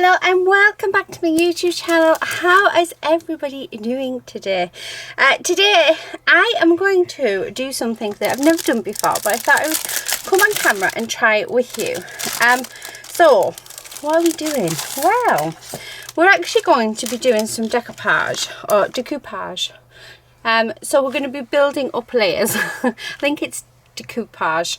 Hello and welcome back to my YouTube channel. How is everybody doing today? Today I am going to do something that I've never done before, but I thought I would come on camera and try it with you. So what are we doing? Well, we're actually going to be doing some decoupage or decoupage. So we're going to be building up layers. I think it's decoupage.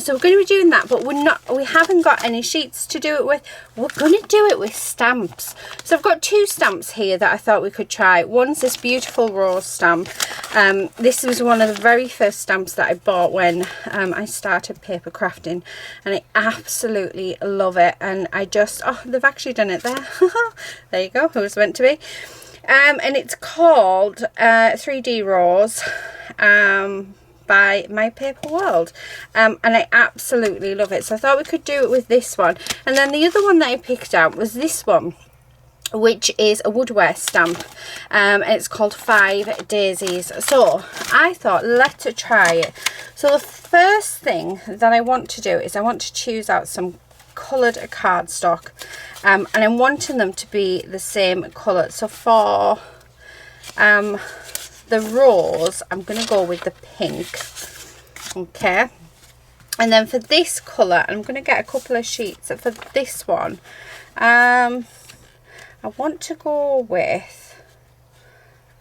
So we're going to be doing that, but we haven't got any sheets to do it with. We're going to do it with stamps. So I've got two stamps here that I thought we could try. One's this beautiful rose stamp. This was one of the very first stamps that I bought when I started paper crafting, and I absolutely love it. And I just, oh, they've actually done it there. There you go, who was meant to be. And it's called 3D Rose by My Paper World, and I absolutely love it. So I thought we could do it with this one. And then the other one that I picked out was this one, which is a woodware stamp, and it's called 5 Daisies. So I thought, let's try it. So the first thing that I want to do is I want to choose out some coloured cardstock, and I'm wanting them to be the same colour. So for the rose, I'm going to go with the pink. Okay, and then for this colour, I'm going to get a couple of sheets. For this one, I want to go with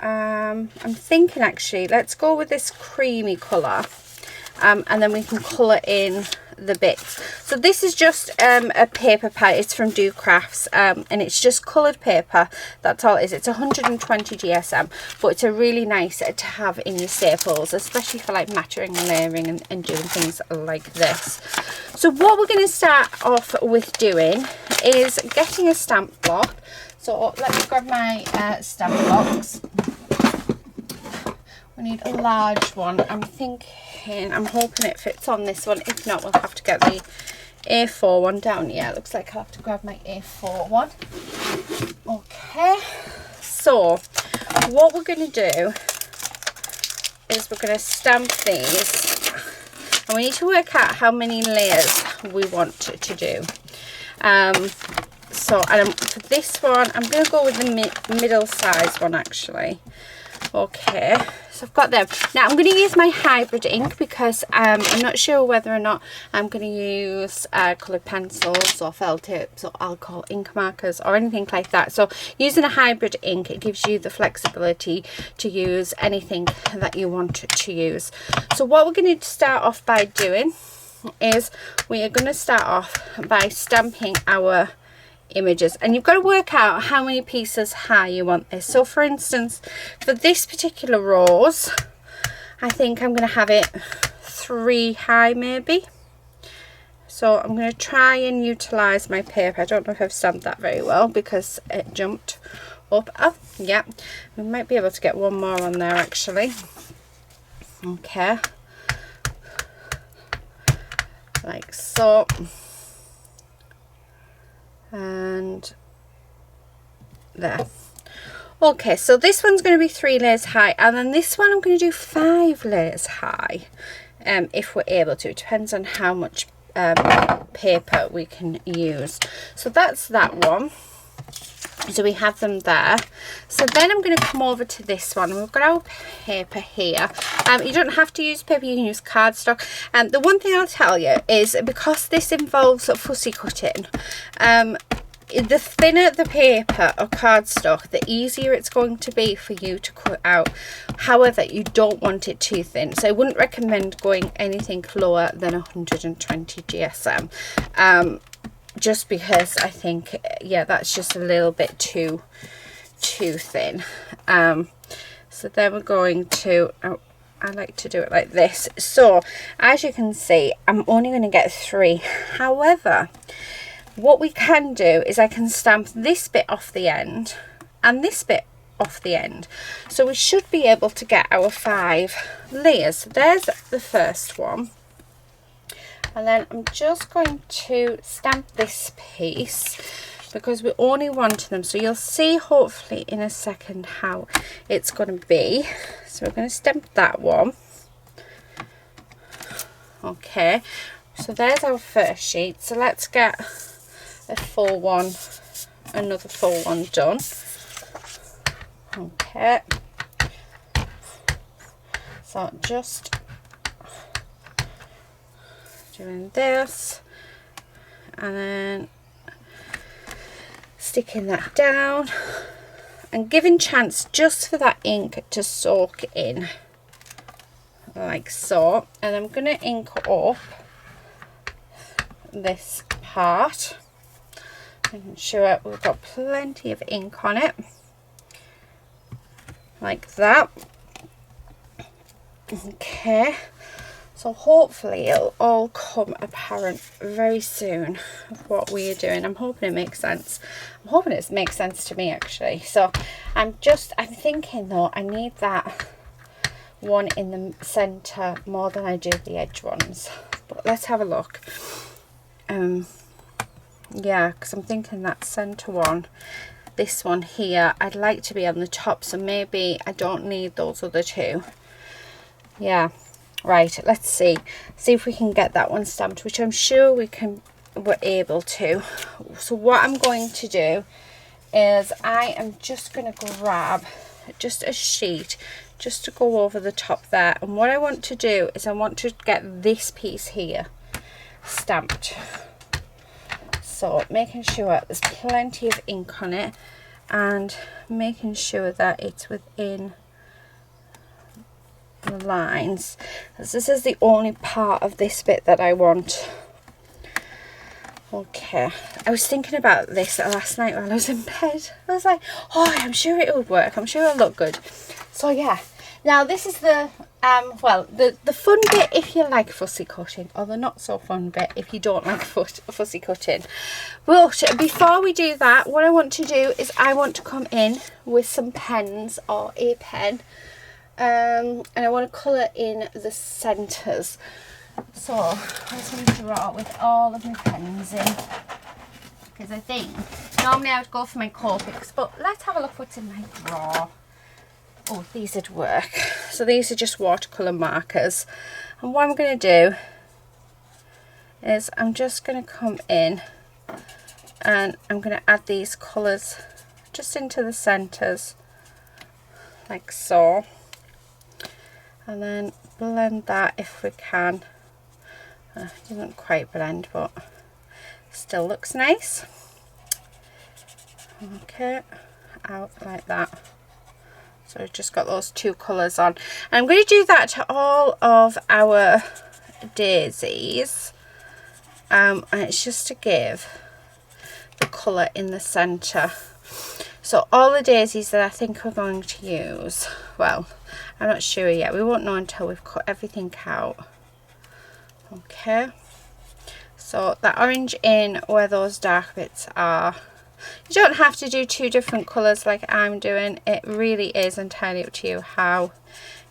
I'm thinking actually let's go with this creamy colour, and then we can colour in the bits. So this is just a paper pad. It's from Do Crafts, and it's just coloured paper. That's all it is. It's 120 GSM, but it's a really nice to have in your staples, especially for like matching and layering and doing things like this. So what we're going to start off with doing is getting a stamp block. So let me grab my stamp blocks. We need a large one. I'm hoping it fits on this one. If not, we'll have to get the A4 one down. Yeah, it looks like I'll have to grab my A4 one. Okay, so what we're going to do is we're going to stamp these, and we need to work out how many layers we want to do. So for this one, I'm going to go with the middle size one actually. Okay, so I've got them. Now I'm going to use my hybrid ink because I'm not sure whether or not I'm going to use coloured pencils or felt tips or alcohol ink markers or anything like that. So using a hybrid ink, it gives you the flexibility to use anything that you want to use. So what we're going to start off by doing is we are going to start off by stamping our images, and you've got to work out how many pieces high you want this. So for instance, for this particular rose, I think I'm going to have it 3 high maybe. So I'm going to try and utilize my paper. I don't know if I've stamped that very well because it jumped up. Oh yeah, we might be able to get one more on there actually. Okay, like so. And there. Okay, so this one's going to be 3 layers high, and then this one I'm going to do 5 layers high, if we're able to. It depends on how much paper we can use. So that's that one. So we have them there. So then I'm going to come over to this one. We've got our paper here. You don't have to use paper, you can use cardstock. The one thing I'll tell you is, because this involves fussy cutting, the thinner the paper or cardstock, the easier it's going to be for you to cut out. However, you don't want it too thin, so I wouldn't recommend going anything lower than 120 GSM. Just because I think, yeah, that's just a little bit too thin. So then we're going to, I like to do it like this. So as you can see, I'm only going to get 3. However, what we can do is I can stamp this bit off the end and this bit off the end. So we should be able to get our 5 layers. So there's the first one. And then I'm just going to stamp this piece because we only want them. So you'll see hopefully in a second how it's going to be. So we're going to stamp that one. Okay, so there's our first sheet. So let's get a full one another full one done. Okay, so just doing this and then sticking that down and giving chance just for that ink to soak in, like so. And I'm going to ink up this part, making sure we've got plenty of ink on it, like that. Okay, so hopefully it'll all come apparent very soon of what we are doing. I'm hoping it makes sense. I'm hoping it makes sense to me actually. So I'm thinking though, I need that one in the center more than I do the edge ones. But let's have a look. Yeah, because I'm thinking that center one, this one here, I'd like to be on the top, so maybe I don't need those other two. Yeah, right, let's see if we can get that one stamped, which I'm sure we're able to. So what I'm going to do is I am just going to grab just a sheet just to go over the top there, and what I want to do is I want to get this piece here stamped. So making sure there's plenty of ink on it and making sure that it's within the lines, as this is the only part of this bit that I want. Okay, I was thinking about this last night while I was in bed. I was like, oh, I'm sure it would work, I'm sure it'll look good. So yeah, now this is the well, the fun bit if you like fussy cutting, or the not so fun bit if you don't like fussy cutting. But before we do that, what I want to do is I want to come in with some pens or a pen, and I want to colour in the centres. So I'm just going to draw with all of my pens in, because I think normally I would go for my Copics, but let's have a look what's in my drawer. Oh, these would work. So these are just watercolour markers, and what I'm going to do is I'm just going to come in and I'm going to add these colours just into the centres, like so, and then blend that if we can. It doesn't quite blend, but still looks nice. Okay, out like that. So we've just got those two colours on. And I'm going to do that to all of our daisies. And it's just to give the colour in the centre. So all the daisies that I think we're going to use, well, I'm not sure yet. We won't know until we've cut everything out. Okay. So that orange in where those dark bits are. You don't have to do two different colours like I'm doing. It really is entirely up to you how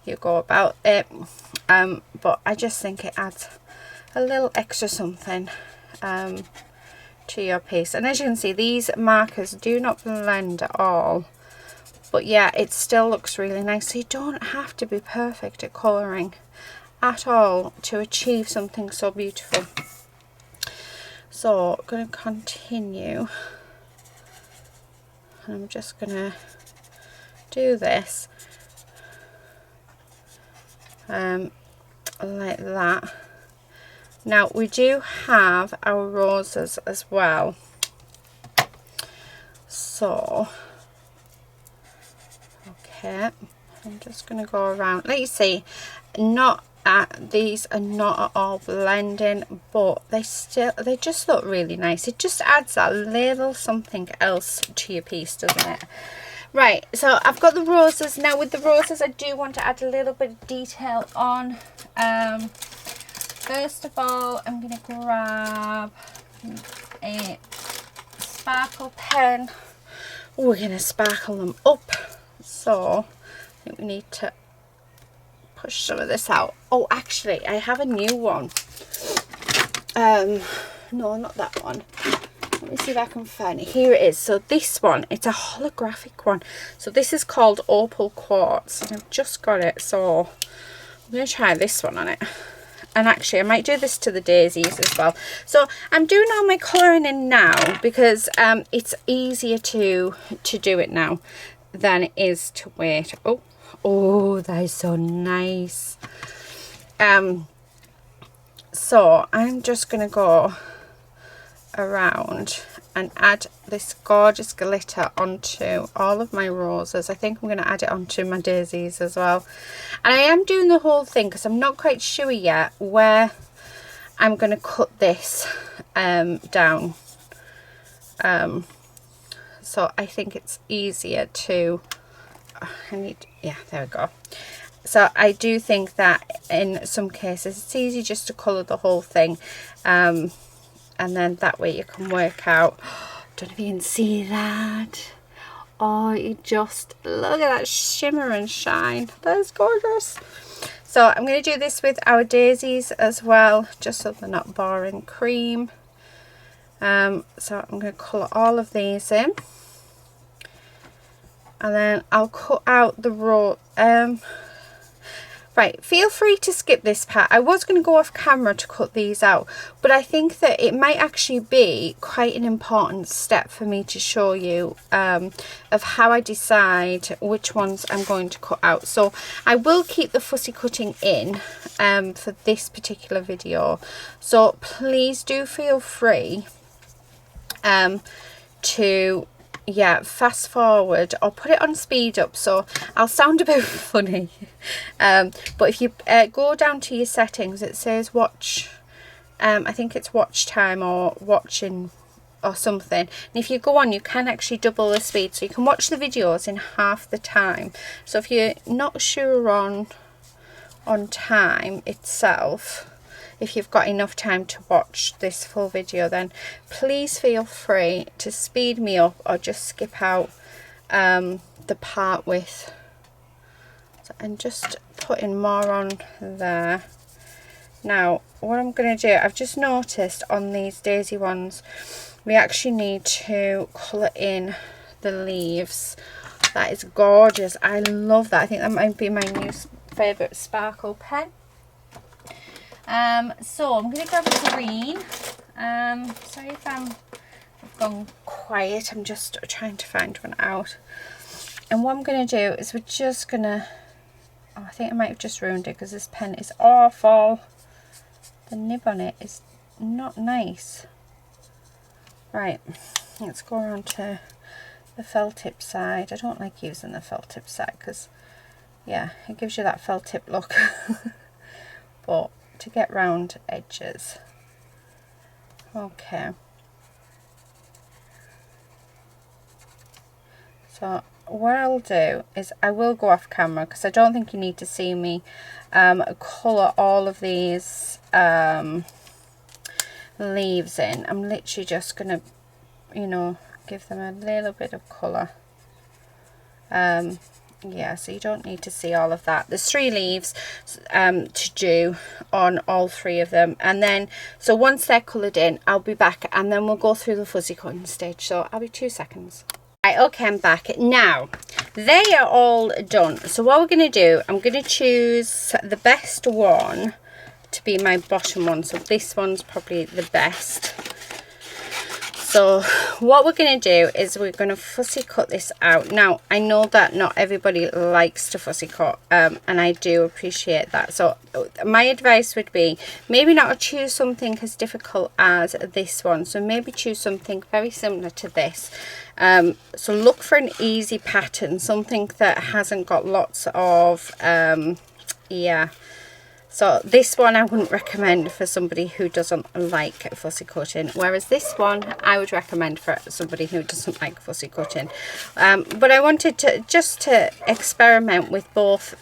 you go about it. But I just think it adds a little extra something to your piece. And as you can see, these markers do not blend at all. But yeah, it still looks really nice. So you don't have to be perfect at colouring at all to achieve something so beautiful. So I'm going to continue. I'm just going to do this like that. Now we do have our roses as well, so okay, I'm just going to go around. Like you see, these are not at all blending, but they just look really nice. It just adds that little something else to your piece, doesn't it? Right, so I've got the roses. Now with the roses, I do want to add a little bit of detail on. First of all, I'm going to grab a sparkle pen. We're going to sparkle them up. So I think we need to push some of this out. Oh, actually, I have a new one. No, not that one. Let me see if I can find it. Here it is. So this one, it's a holographic one. So this is called Opal Quartz, and I've just got it. So I'm going to try this one on it. and actually I might do this to the daisies as well. So I'm doing all my colouring in now because it's easier to do it now than it is to wait. Oh, that is so nice. So I'm just going to go around and add this gorgeous glitter onto all of my roses. I think I'm going to add it onto my daisies as well. And I am doing the whole thing because I'm not quite sure yet where I'm going to cut this down. So I think it's easier to... yeah, there we go. So I do think that in some cases it's easy just to colour the whole thing. And then that way you can work out. Don't know if you can see that. Oh, you just look at that shimmer and shine. That's gorgeous. So I'm going to do this with our daisies as well, just so they're not boring cream. So I'm going to colour all of these in. And then I'll cut out the row. Right, feel free to skip this part. I was going to go off camera to cut these out, but I think that it might actually be quite an important step for me to show you of how I decide which ones I'm going to cut out. So I will keep the fussy cutting in for this particular video. So please do feel free to... fast forward or put it on speed up, so I'll sound a bit funny. But if you go down to your settings, it says watch, I think it's watch time or watching or something, and if you go on you can actually double the speed, so you can watch the videos in half the time. So if you're not sure on time itself, if you've got enough time to watch this full video, then please feel free to speed me up or just skip out the part with, and just putting more on there. Now what I'm going to do, I've just noticed on these daisy ones we actually need to colour in the leaves. That is gorgeous. I love that. I think that might be my new favourite sparkle pen. So I'm going to grab a green. Sorry if I've gone quiet, I'm just trying to find one out. And what I'm going to do is we're just going to... Oh, I think I might have just ruined it because this pen is awful. The nib on it is not nice. Right, let's go around to the felt tip side. I don't like using the felt tip side because, yeah, it gives you that felt tip look. But to get round edges. Okay. So what I'll do is I will go off camera because I don't think you need to see me colour all of these leaves in. I'm literally just going to, you know, give them a little bit of colour. Yeah, so you don't need to see all of that. There's 3 leaves to do on all 3 of them, and then so once they're coloured in I'll be back and then we'll go through the fuzzy cutting stage. So I'll be 2 seconds. Right, okay, I'm back now. They are all done. So what we're going to do, I'm going to choose the best one to be my bottom one. So this one's probably the best. So what we're going to do is we're going to fussy cut this out. Now I know that not everybody likes to fussy cut, and I do appreciate that. So my advice would be maybe not to choose something as difficult as this one. So maybe choose something very similar to this. So look for an easy pattern, something that hasn't got lots of yeah. So this one I wouldn't recommend for somebody who doesn't like fussy cutting, whereas this one I would recommend for somebody who doesn't like fussy cutting. But I wanted to just experiment with both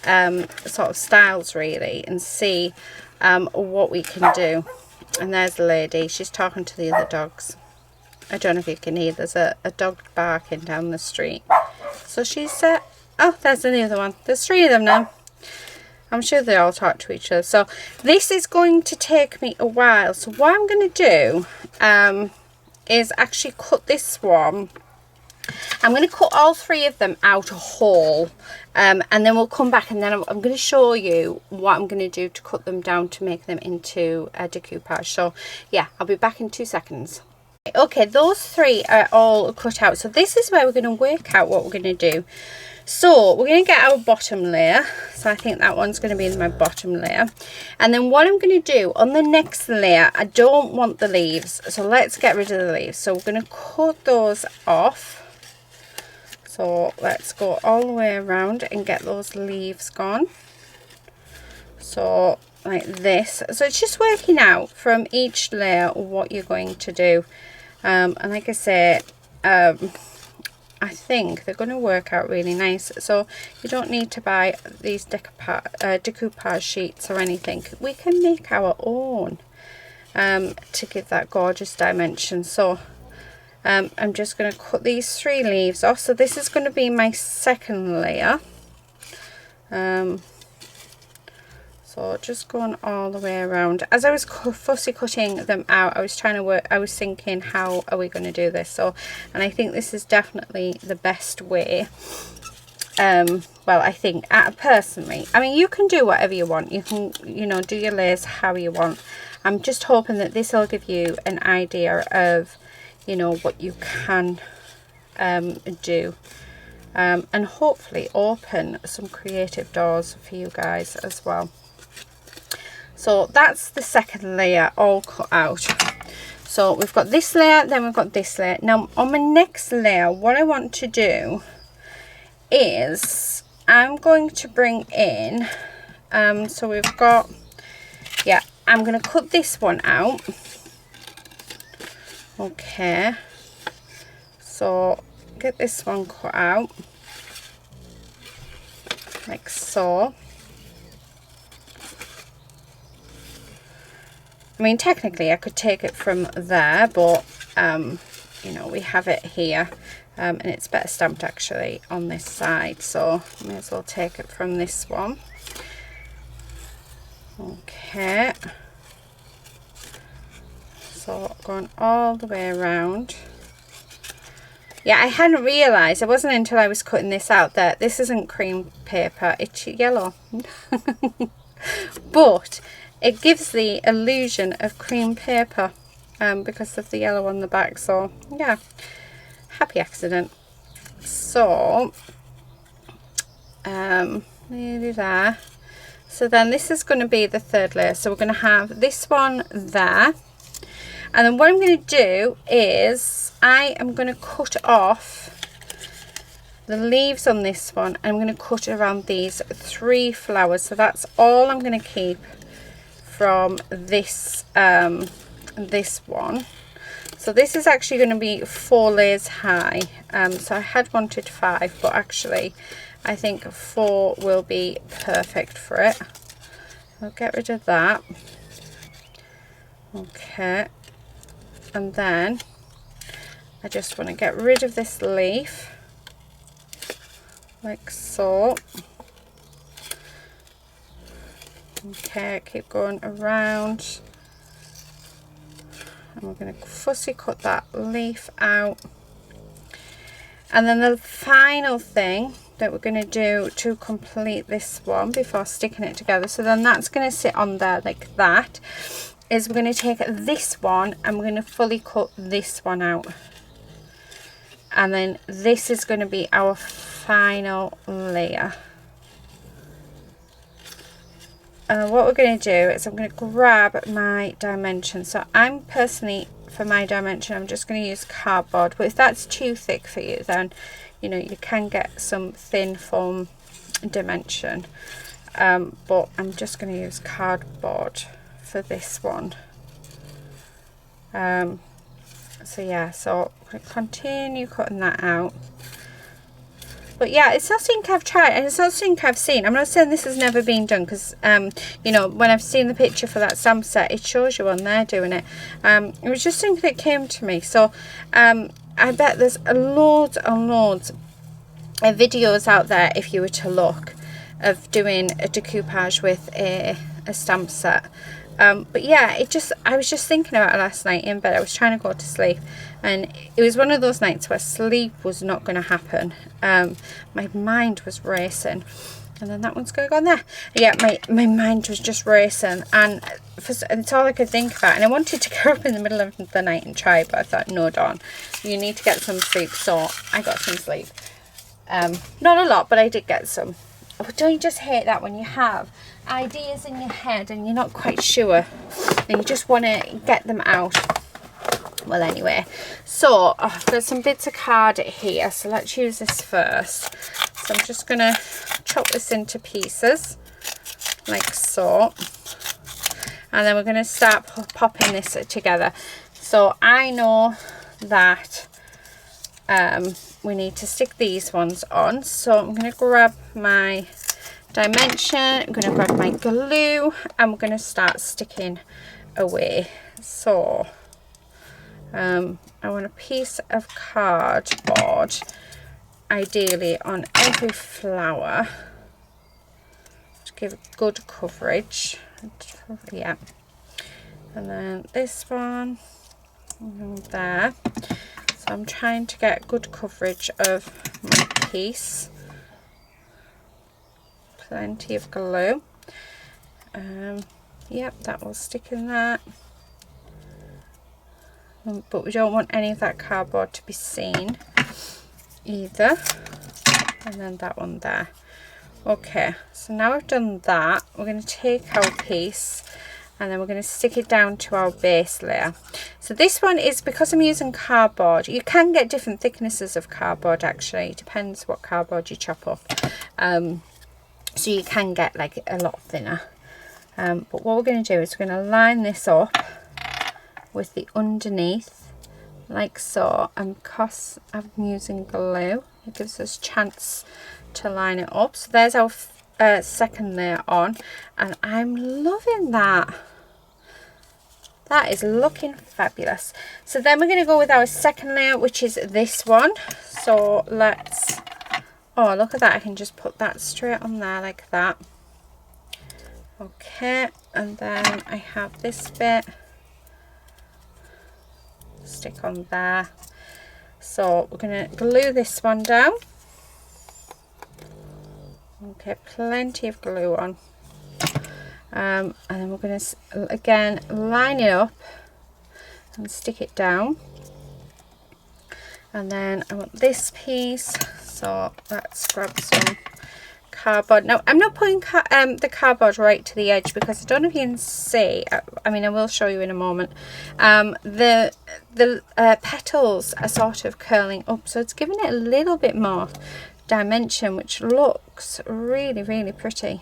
sort of styles really and see what we can do. And there's the lady, she's talking to the other dogs. I don't know if you can hear, there's a dog barking down the street. So she's, oh, there's the other one. There's 3 of them now. I'm sure they all talk to each other. So this is going to take me a while. So what I'm going to do is actually cut this one I'm going to cut all 3 of them out whole, and then we'll come back, and then I'm going to show you what I'm going to do to cut them down to make them into a decoupage. So yeah, I'll be back in 2 seconds. Okay, those 3 are all cut out, so this is where we're going to work out what we're going to do. So we're going to get our bottom layer, so I think that one's going to be my bottom layer, and then what I'm going to do on the next layer, I don't want the leaves, so let's get rid of the leaves. So we're going to cut those off. So let's go all the way around and get those leaves gone. So like this. So it's just working out from each layer what you're going to do. And like I say, I think they're going to work out really nice. So you don't need to buy these decoupage sheets or anything. We can make our own to give that gorgeous dimension. So I'm just going to cut these 3 leaves off. So this is going to be my second layer. So just going all the way around. As I was fussy cutting them out, I was trying to work, I was thinking, how are we going to do this? So, and I think this is definitely the best way. Well, I think personally, I mean, you can do whatever you want. You can, you know, do your layers how you want. I'm just hoping that this will give you an idea of, you know, what you can do, and hopefully open some creative doors for you guys as well. So that's the second layer all cut out. So we've got this layer, then we've got this layer. Now on my next layer, what I want to do is I'm going to bring in, so we've got, yeah, I'm going to cut this one out. Okay, so get this one cut out like so. I mean, technically I could take it from there, but you know, we have it here, and it's better stamped actually on this side, so I may as well take it from this one. Okay, so going all the way around. Yeah, I hadn't realised, it wasn't until I was cutting this out that this isn't cream paper, it's yellow. But it gives the illusion of cream paper because of the yellow on the back. So yeah, happy accident. So nearly there. So then this is going to be the third layer. So we're going to have this one there. And then what I'm going to do is I am going to cut off the leaves on this one. I'm going to cut around these 3 flowers. So that's all I'm going to keep from this this one. So this is actually going to be 4 layers high. So I had wanted 5, but actually I think 4 will be perfect for it. I'll get rid of that. Okay, and then I just want to get rid of this leaf like so. Okay, keep going around, and we're going to fussy cut that leaf out. And then the final thing that we're going to do to complete this one before sticking it together, so then that's going to sit on there like that, is we're going to take this one and we're going to fully cut this one out, and then this is going to be our final layer. What we're going to do is I'm going to grab my dimension. So I'm personally, for my dimension, I'm just going to use cardboard, but if that's too thick for you, then you know, you can get some thin foam dimension, but I'm just going to use cardboard for this one. So yeah, so I'm going to continue cutting that out. But yeah, it's not something I've tried, and it's not something I've seen. I'm not saying this has never been done, because you know, when I've seen the picture for that stamp set, it shows you on there doing it. It was just something that came to me. So I bet there's loads and loads of videos out there, if you were to look, of doing a decoupage with a stamp set. But yeah, I was just thinking about it last night in bed. I was trying to go to sleep, and it was one of those nights where sleep was not going to happen. My mind was racing, and then that one's going to go on there. Yeah, my mind was just racing, and it's all I could think about. And I wanted to get up in the middle of the night and try, but I thought, no, Dawn, you need to get some sleep. So I got some sleep. Not a lot, but I did get some. Oh, don't you just hate that when you have ideas in your head and you're not quite sure and you just want to get them out? Well, anyway, so I've got some bits of card here, so let's use this first. So I'm just going to chop this into pieces like so, and then we're going to start popping this together. So I know that we need to stick these ones on, so I'm going to grab my dimension, I'm going to grab my glue, and we're going to start sticking away. So I want a piece of cardboard, ideally on every flower, to give it good coverage. Yeah, and then this one there. So I'm trying to get good coverage of my piece. Plenty of glue. Yep, that will stick in that. But we don't want any of that cardboard to be seen either. And then that one there. Okay, so now I've done that, we're going to take our piece and then we're going to stick it down to our base layer. So this one is, because I'm using cardboard, you can get different thicknesses of cardboard actually, it depends what cardboard you chop up. So you can get like a lot thinner. But what we're going to do is we're going to line this up with the underneath like so, and because I'm using glue, it gives us a chance to line it up. So there's our second layer on, and I'm loving that. That is looking fabulous. So then we're going to go with our second layer, which is this one. So let's, oh look at that, I can just put that straight on there like that. Okay, and then I have this bit, stick on there. So we're going to glue this one down. Okay, plenty of glue on. And then we're going to again line it up and stick it down. And then I want this piece, so let's grab some cardboard. Now I'm not putting the cardboard right to the edge because I don't know if you can see, I mean I will show you in a moment, the petals are sort of curling up, so it's giving it a little bit more dimension, which looks really, really pretty.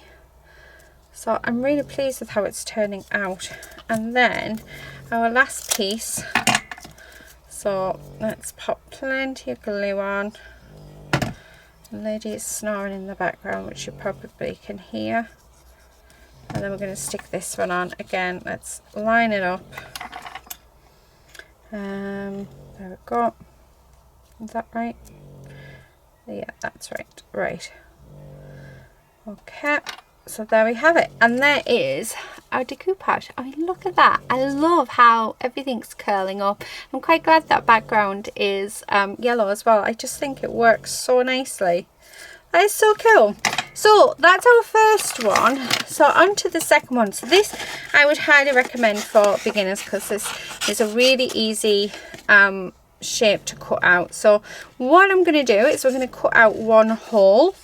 So I'm really pleased with how it's turning out. And then our last piece, so let's pop plenty of glue on. The lady is snoring in the background, which you probably can hear. And then we're going to stick this one on again. Let's line it up. There we go. Is that right? Yeah, that's right. Right. Okay. So there we have it, and there is our decoupage. I mean, look at that. I love how everything's curling up. I'm quite glad that background is yellow as well. I just think it works so nicely. That is so cool. So that's our first one. So on to the second one. So this I would highly recommend for beginners because this is a really easy shape to cut out. So what I'm going to do is we're going to cut out one hole.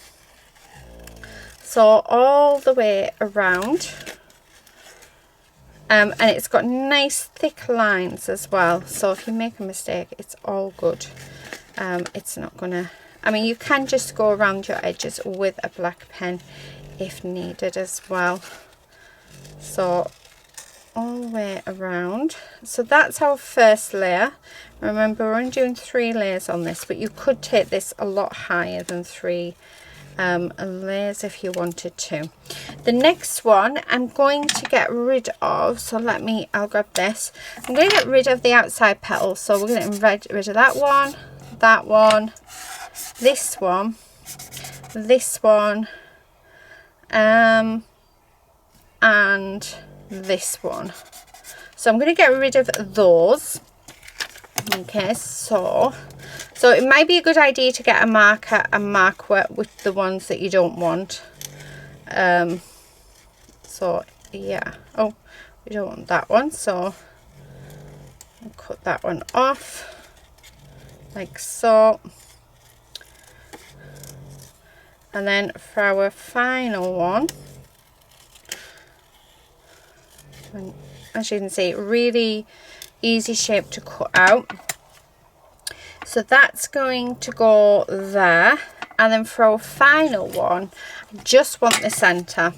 So all the way around, and it's got nice thick lines as well, so if you make a mistake it's all good. It's not gonna, I mean you can just go around your edges with a black pen if needed as well. So all the way around. So that's our first layer. Remember we're only doing 3 layers on this, but you could take this a lot higher than 3 layers if you wanted to. The next one I'm going to get rid of, so I'll grab this. I'm going to get rid of the outside petal, so we're going to get rid of that one, this one, and this one. So I'm going to get rid of those. Okay, so it might be a good idea to get a marker and mark with the ones that you don't want. So yeah, oh, we don't want that one, so I'll cut that one off like so. And then for our final one, and as you can see, really easy shape to cut out. So that's going to go there. And then for our final one, I just want the center.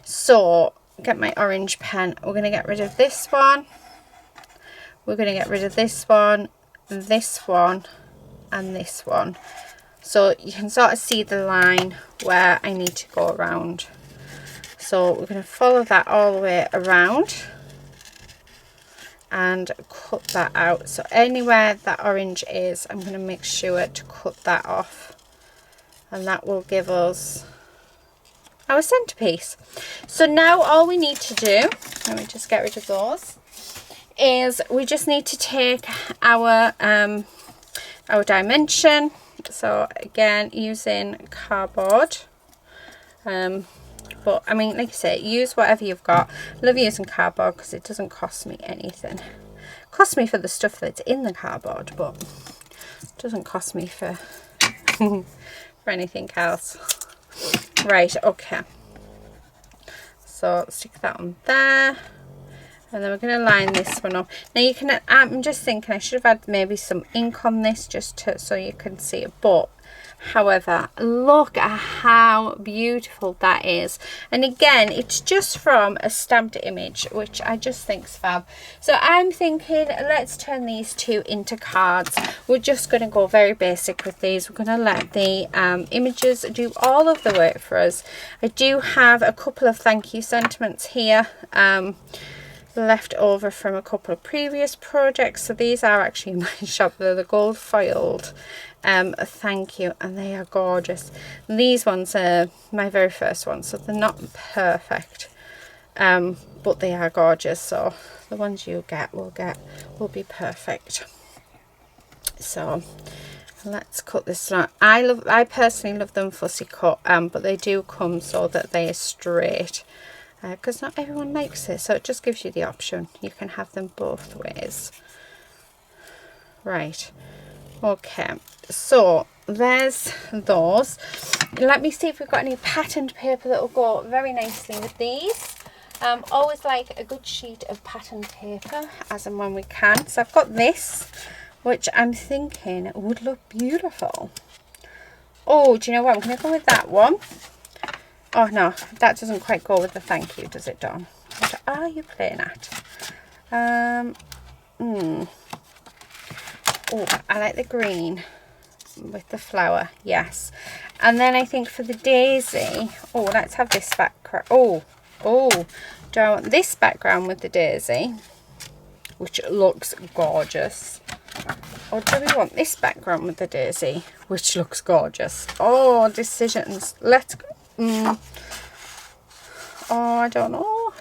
So get my orange pen. We're going to get rid of this one. We're going to get rid of this one, and this one. So you can sort of see the line where I need to go around. So we're going to follow that all the way around and cut that out. So anywhere that orange is, I'm going to make sure to cut that off, and that will give us our centerpiece. So now all we need to do, let me just get rid of those, is we just need to take our dimension. So again, using cardboard, but I mean, like I say, use whatever you've got. I love using cardboard because it doesn't cost me anything. It costs me for the stuff that's in the cardboard, but it doesn't cost me for for anything else. Right, okay, so stick that on there, and then we're going to line this one up. Now you can, I'm just thinking I should have had maybe some ink on this just to, so you can see it, but however, look at how beautiful that is. And again, it's just from a stamped image, which I just think's fab. So I'm thinking, let's turn these two into cards. We're just going to go very basic with these. We're going to let the images do all of the work for us. I do have a couple of thank you sentiments here, left over from a couple of previous projects. So these are actually in my shop. They're the gold foiled thank you, and they are gorgeous. These ones are my very first ones, so they're not perfect, but they are gorgeous. So the ones you get will be perfect. So let's cut this out. I personally love them fussy cut, but they do come so that they are straight, because not everyone likes it, so it just gives you the option. You can have them both ways. Right, okay, so there's those. Let me see if we've got any patterned paper that will go very nicely with these. Always like a good sheet of patterned paper as and when we can. So I've got this, which I'm thinking would look beautiful. Oh, do you know what, I'm going to go with that one. Oh no, that doesn't quite go with the thank you, does it, Dawn? What are you playing at? Oh, I like the green with the flower, yes. And then I think for the daisy, oh, let's have this background. Oh, do I want this background with the daisy, which looks gorgeous? Or do we want this background with the daisy, which looks gorgeous? Oh, decisions. Let's go. Oh, I don't know.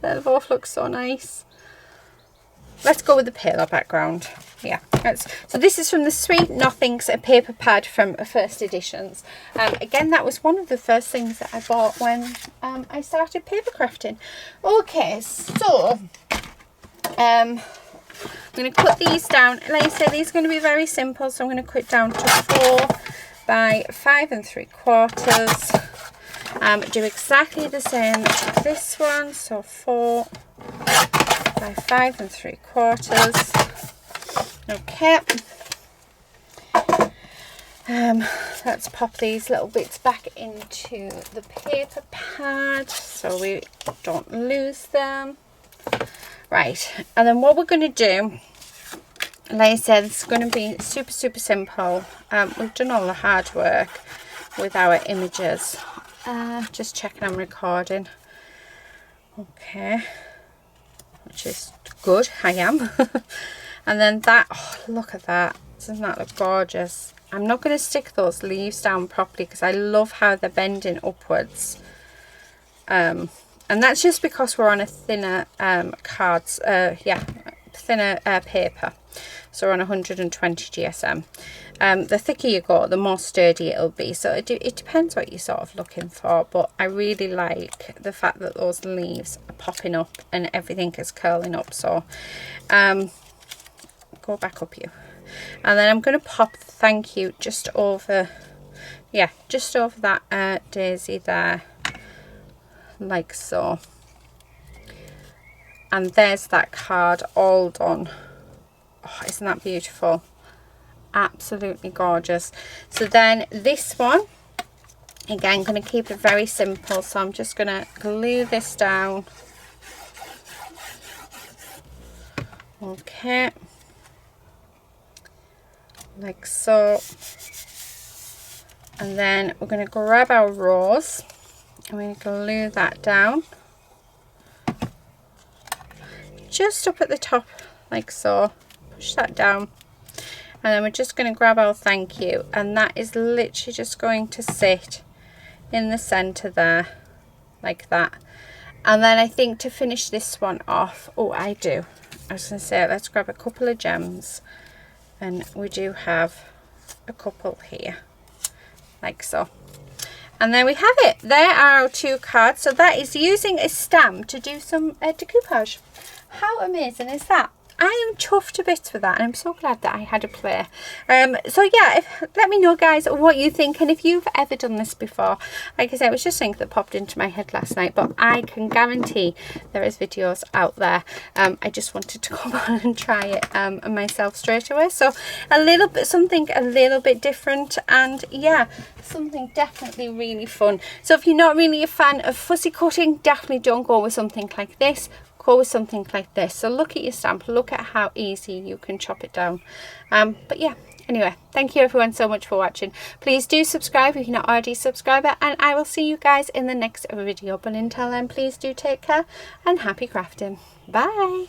They both look so nice. Let's go with the paler background. Yeah, so this is from the Sweet Nothings, a paper pad from first editions. Again, that was one of the first things that I bought when I started paper crafting. Okay, so I'm going to cut these down. Like I said, these are going to be very simple, so I'm going to cut down to 4 by 5 3/4. Do exactly the same to this one, so 4 by 5 3/4. Okay, let's pop these little bits back into the paper pad so we don't lose them. Right, and then what we're going to do, like I said, it's going to be super simple. We've done all the hard work with our images. Just checking I'm recording. Okay, which is good, I am. And then that, oh, look at that. Doesn't that look gorgeous? I'm not going to stick those leaves down properly because I love how they're bending upwards. And that's just because we're on a thinner thinner paper. So we're on 120 GSM. The thicker you go, the more sturdy it'll be. So it depends what you're sort of looking for. But I really like the fact that those leaves are popping up and everything is curling up. So go back up you. And then I'm going to pop the thank you just over, just over that daisy there, like so. And there's that card all done. Oh, isn't that beautiful? Absolutely gorgeous. So then this one, again, going to keep it very simple. So I'm just going to glue this down. Okay. Like so. And then we're going to grab our rose. I'm going to glue that down. Just up at the top, like so. Push that down. And then we're just going to grab our thank you, and that is literally just going to sit in the center there, like that. And then I think to finish this one off, I was going to say, let's grab a couple of gems, and we do have a couple here, like so. And there we have it. There are our 2 cards. So that is using a stamp to do some decoupage. How amazing is that? I am chuffed to bits with that, and I'm so glad that I had a play. So yeah, let me know, guys, what you think, and if you've ever done this before. Like I said, it was just something that popped into my head last night, but I can guarantee there is videos out there. I just wanted to come on and try it myself straight away. So something a little bit different, and yeah, something definitely really fun. So if you're not really a fan of fussy cutting, definitely don't go with something like this. Go with something like this. So look at your stamp, look at how easy you can chop it down. But yeah, anyway, thank you everyone so much for watching. Please do subscribe if you're not already a subscriber, and I will see you guys in the next video. But until then, please do take care and happy crafting. Bye.